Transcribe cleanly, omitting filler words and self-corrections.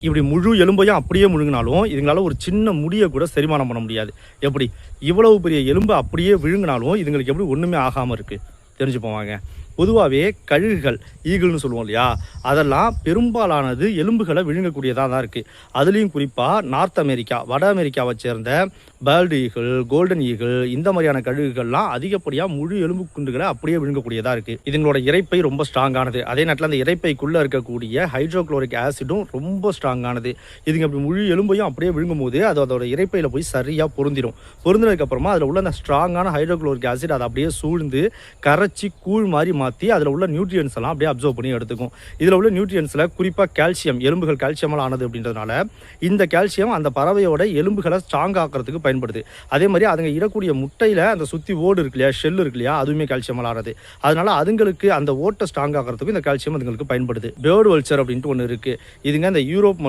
இப்படி முழு எலும்பையும் அப்படியே முழுங்கினாலும் இதுங்களால ஒரு சின்ன முடியை கூட செரிமானம் பண்ண முடியாது. எப்படி இவ்வளவு பெரிய எலும்பு அப்படியே விழுங்கினாலும் இதுங்களுக்கு எப்படி ஒன்றுமே ஆகாமல் இருக்குது தெரிஞ்சு போவாங்க. பொதுவாகவே கழுகுகள் ஈகிள்னு சொல்லுவோம் இல்லையா, அதெல்லாம் பெரும்பாலானது எலும்புகளை விழுங்கக்கூடியதாக தான் இருக்குது. அதுலேயும் குறிப்பாக நார்த் அமெரிக்கா வட அமெரிக்காவை சேர்ந்த பேர்டு ஈகிள், கோல்டன் ஈகிள் இந்த மாதிரியான கழுகுகள்லாம் அதிகப்படியாக முழு எலும்பு குண்டுகளை அப்படியே விழுங்கக்கூடியதாக இருக்குது. இதுங்களோட இரைப்பை ரொம்ப ஸ்ட்ராங்கானது. அதே நேரத்தில் அந்த இரைப்பைக்குள்ளே இருக்கக்கூடிய ஹைட்ரோக்ளோரிக் ஆசிடும் ரொம்ப ஸ்ட்ராங்கானது. இதுங்க அப்படி முழு எலும்பையும் அப்படியே விழுங்கும் போது அது அதோட இரைப்பையில் போய் சரியாக பொருந்திடும். பொருந்தினதுக்கப்புறமா அதில் உள்ள அந்த ஸ்ட்ராங்கான ஹைட்ரோக்ளோரிக் ஆசிட் அதை அப்படியே சூழ்ந்து கரைச்சி கூழ் மாதிரி மாற்றி அதில் உள்ள நியூட்ரியன்ஸ் எல்லாம் அப்படியே அப்சர்வ் பண்ணி எடுத்துக்கும். இதில் உள்ள நியூட்ரியன்ஸில் குறிப்பாக கால்சியம், எலும்புகள் கால்சியமால் ஆனது அப்படின்றதுனால இந்த கால்சியம் அந்த பறவையோட எலும்புகளை ஸ்ட்ராங் ஆக்கிறதுக்கு பயன்படுது. அதே மாதிரி அதுங்க இடக்கூடிய முட்டையில் அந்த சுற்றி ஓடு இருக்கு இல்லையா, ஷெல் இருக்கு இல்லையா, அதுவுமே கால்சியமால் ஆனது. அதனால அதுங்களுக்கு அந்த ஓட்டை ஸ்ட்ராங் ஆக்கிறதுக்கு இந்த கால்சியம் அதுங்களுக்கு பயன்படுது. பேர்டு வல்ச்சர் அப்படின்ட்டு ஒன்று இருக்குது. இதுங்க இந்த யூரோப் மற்றும்